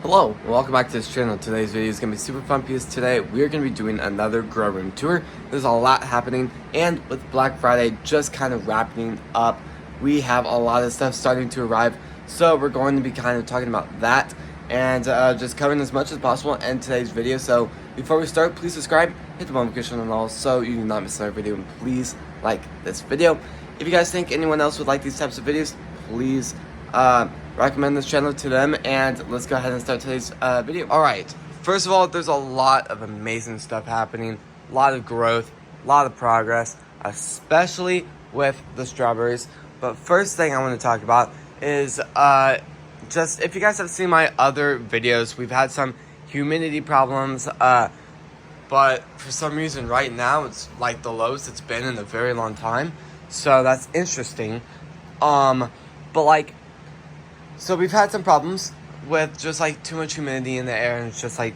Hello, welcome back to this channel. Today's video is going to be super fun because today we are going to be doing another grow room tour. There's a lot happening, and with Black Friday just kind of wrapping up, we have a lot of stuff starting to arrive. So we're going to be kind of talking about that and just covering as much as possible in today's video. So before we start, please subscribe, hit the notification on all so you do not miss another video, and please like this video. If you guys think anyone else would like these types of videos, please recommend this channel to them, and let's go ahead and start today's video. Alright, first of all, there's a lot of amazing stuff happening, a lot of growth, a lot of progress, especially with the strawberries. But first thing I want to talk about is just if you guys have seen my other videos, we've had some humidity problems, but for some reason right now it's like the lowest it's been in a very long time, so that's interesting. But like, so we've had some problems with just like too much humidity in the air, and it's just like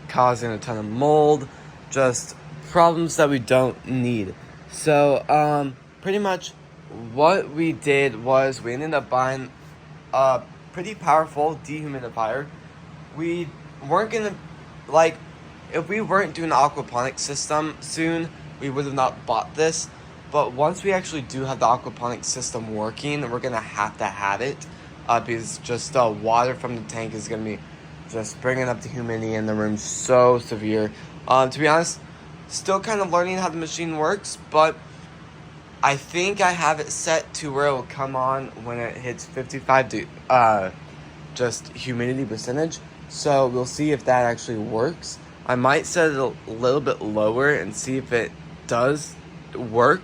causing a ton of mold, just problems that we don't need. So pretty much what we did was we ended up buying a pretty powerful dehumidifier. We weren't gonna, like, if we weren't doing the aquaponics system soon, we would have not bought this. But once we actually do have the aquaponics system working, we're gonna have to have it. Because just the water from the tank is going to be just bringing up the humidity in the room so severe. To be honest, still kind of learning how the machine works, but I think I have it set to where it will come on when it hits 55 just humidity percentage. So we'll see if that actually works. I might set it a little bit lower and see if it does work.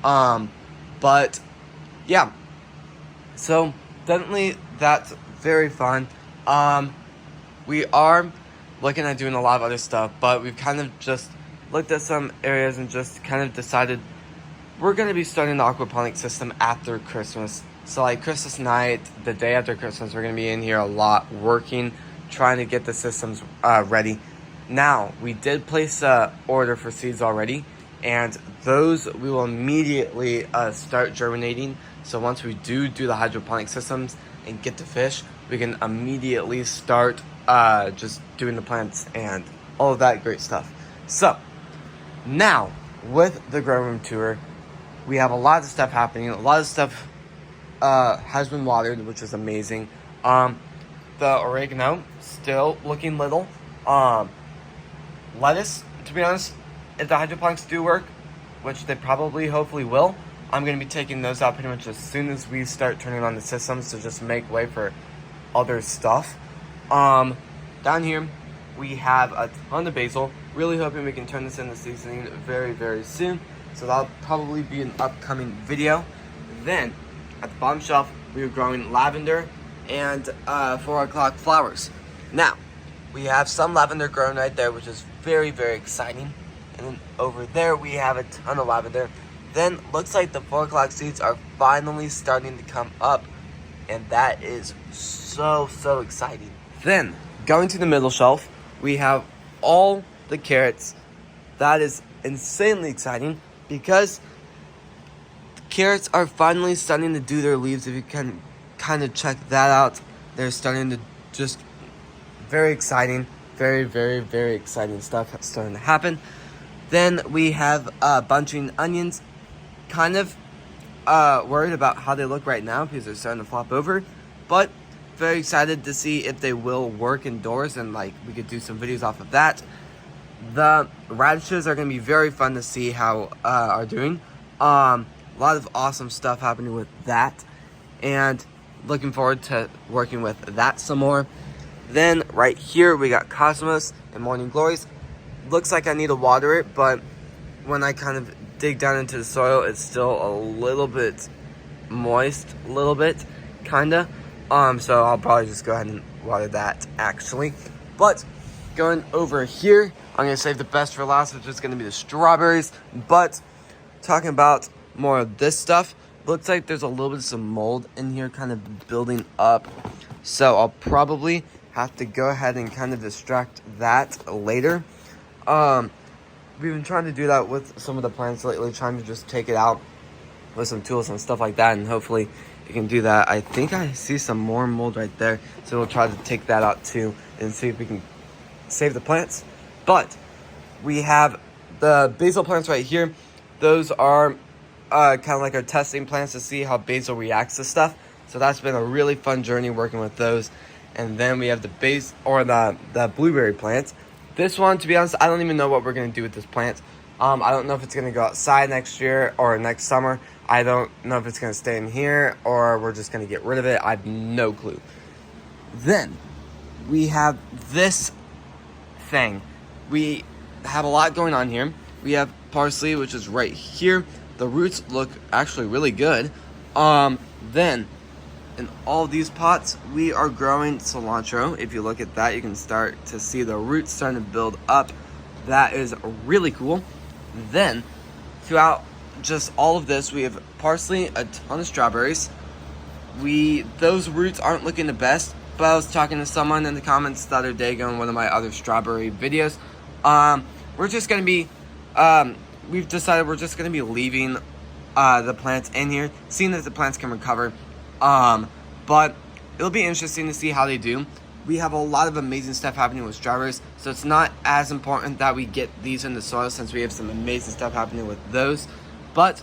But yeah, so definitely that's very fun. We are looking at doing a lot of other stuff, but we've kind of just looked at some areas and just kind of decided we're going to be starting the aquaponics system after Christmas. So like Christmas night, the day after Christmas, we're going to be in here a lot working, trying to get the systems ready. Now, we did place an order for seeds already, and those we will immediately start germinating. So once we do the hydroponic systems and get the fish, we can immediately start just doing the plants and all of that great stuff. So now with the grow room tour, we have a lot of stuff happening. A lot of stuff has been watered, which is amazing. The oregano still looking little. Lettuce, to be honest, if the hydroponics do work, which they probably hopefully will, I'm going to be taking those out pretty much as soon as we start turning on the systems to just make way for other stuff. Down here, we have a ton of basil. Really hoping we can turn this into seasoning very, very soon. So that'll probably be an upcoming video. Then, at the bottom shelf, we are growing lavender and 4 o'clock flowers. Now, we have some lavender growing right there, which is very, very exciting. And then over there, we have a ton of lavender. Then, looks like the 4 o'clock seeds are finally starting to come up, and that is so exciting. Then, going to the middle shelf, we have all the carrots. That is insanely exciting, because carrots are finally starting to do their leaves. If you can kind of check that out, they're starting to just, very exciting, very exciting stuff that's starting to happen. Then we have bunching onions. Kind of worried about how they look right now because they're starting to flop over, but very excited to see if they will work indoors, and like we could do some videos off of that. The radishes are going to be very fun to see how are doing. A lot of awesome stuff happening with that, and looking forward to working with that some more. Then right here we got Cosmos and Morning Glories. Looks like I need to water it, but when I kind of dig down into the soil, it's still a little bit moist, kinda. So I'll probably just go ahead and water that actually. But going over here, I'm gonna save the best for last, which is gonna be the strawberries. But talking about more of this stuff, looks like there's a little bit of some mold in here kind of building up. So I'll probably have to go ahead and kind of distract that later. We've been trying to do that with some of the plants lately, trying to just take it out with some tools and stuff like that, and hopefully you can do that. I think I see some more mold right there, so we'll try to take that out too and see if we can save the plants. But we have the basil plants right here. Those are kind of like our testing plants to see how basil reacts to stuff. So that's been a really fun journey working with those. And then we have the the blueberry plants. This one, to be honest, I don't even know what we're gonna do with this plant. I don't know if it's gonna go outside next year or next summer. I don't know if it's gonna stay in here or we're just gonna get rid of it. I have no clue. Then we have this thing. We have a lot going on here. We have parsley, which is right here. The roots look actually really good. Then in all these pots, we are growing cilantro. If you look at that, you can start to see the roots starting to build up. That is really cool. Then throughout just all of this, we have parsley, a ton of strawberries. Those roots aren't looking the best, but I was talking to someone in the comments the other day on one of my other strawberry videos. We're just gonna be, we've decided we're just gonna be leaving the plants in here, seeing if the plants can recover. But it'll be interesting to see how they do. We have a lot of amazing stuff happening with strawberries, so it's not as important that we get these in the soil since we have some amazing stuff happening with those. But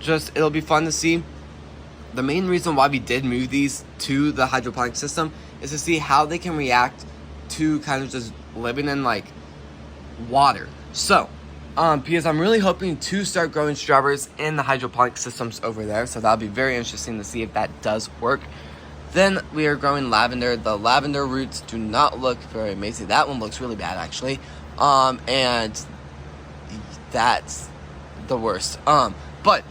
just, it'll be fun to see. The main reason why we did move these to the hydroponic system is to see how they can react to kind of just living in like water. So, because I'm really hoping to start growing strawberries in the hydroponic systems over there, so that'll be very interesting to see if that does work. Then we are growing lavender. The lavender roots do not look very amazing. That one looks really bad actually, and that's the worst. But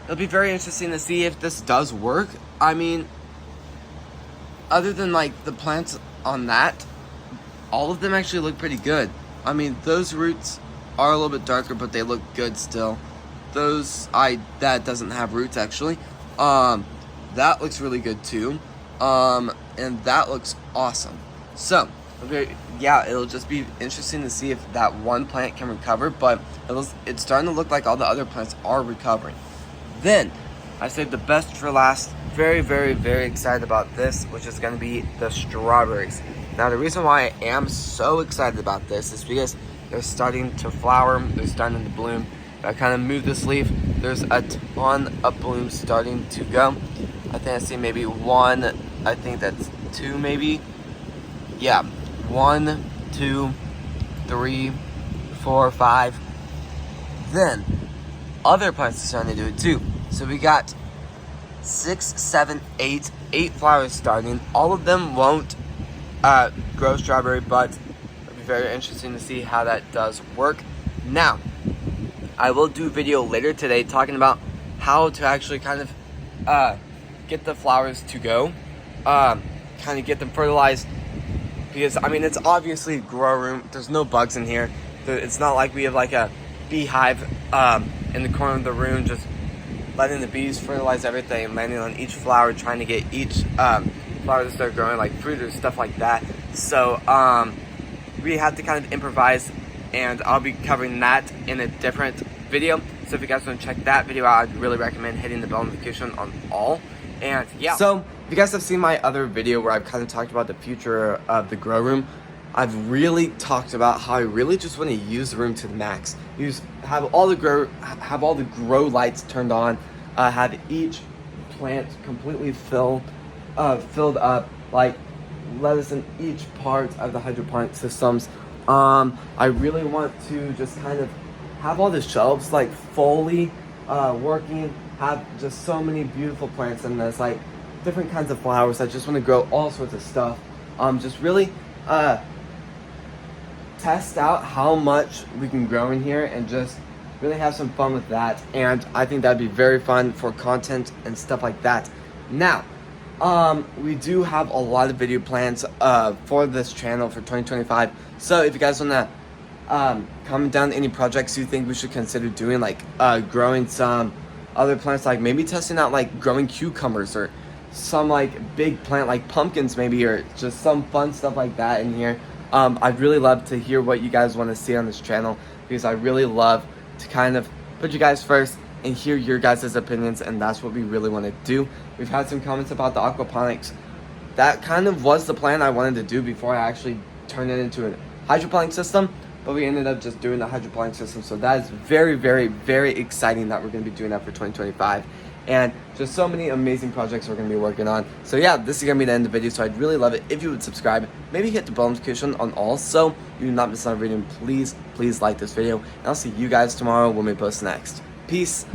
it'll be very interesting to see if this does work. I mean, other than like the plants on that, all of them actually look pretty good. I mean, those roots are a little bit darker, but they look good still. That doesn't have roots actually. That looks really good too. And that looks awesome. So, yeah, it'll just be interesting to see if that one plant can recover, but it's starting to look like all the other plants are recovering. Then, I saved the best for last. Very, very, very excited about this, which is going to be the strawberries. Now, the reason why I am so excited about this is because they're starting to flower, they're starting to bloom. I kind of moved this leaf. There's a ton of blooms starting to go. I think I see maybe one, I think that's two maybe. Yeah, 1, 2, 3, 4, 5. Then, other plants are starting to do it too. So we got 6, 7, 8 flowers starting. All of them won't grow strawberry, but it'll be very interesting to see how that does work. Now, I will do a video later today talking about how to actually kind of get the flowers to go, kind of get them fertilized, because I mean it's obviously a grow room. There's no bugs in here. It's not like we have like a beehive in the corner of the room just letting the bees fertilize everything and landing on each flower, trying to get each flower to start growing like fruit or stuff like that. So we have to kind of improvise, and I'll be covering that in a different video. So if you guys want to check that video out, I'd really recommend hitting the bell notification on all. And yeah, so if you guys have seen my other video where I've kind of talked about the future of the grow room, I've really talked about how I really just want to use the room to the max. Have all the grow lights turned on, have each plant completely filled up, like lettuce in each part of the hydroponic systems. I really want to just kind of have all the shelves like fully working, have just so many beautiful plants in this, like different kinds of flowers. I just want to grow all sorts of stuff. Just really test out how much we can grow in here and just really have some fun with that. And I think that'd be very fun for content and stuff like that. Now, we do have a lot of video plans for this channel for 2025. So if you guys want to comment down any projects you think we should consider doing, like growing some other plants, like maybe testing out like growing cucumbers or some like big plant like pumpkins maybe, or just some fun stuff like that in here. I'd really love to hear what you guys want to see on this channel, because I really love to kind of put you guys first and hear your guys' opinions, and that's what we really want to do. We've had some comments about the aquaponics. That kind of was the plan I wanted to do before I actually turned it into a hydroponic system, but we ended up just doing the hydroponic system. So that is very, very, very exciting that we're going to be doing that for 2025. And just so many amazing projects we're going to be working on. So yeah, this is going to be the end of the video. So I'd really love it if you would subscribe. Maybe hit the bell notification on all so you do not miss out on a video. And please like this video. And I'll see you guys tomorrow when we post next. Peace.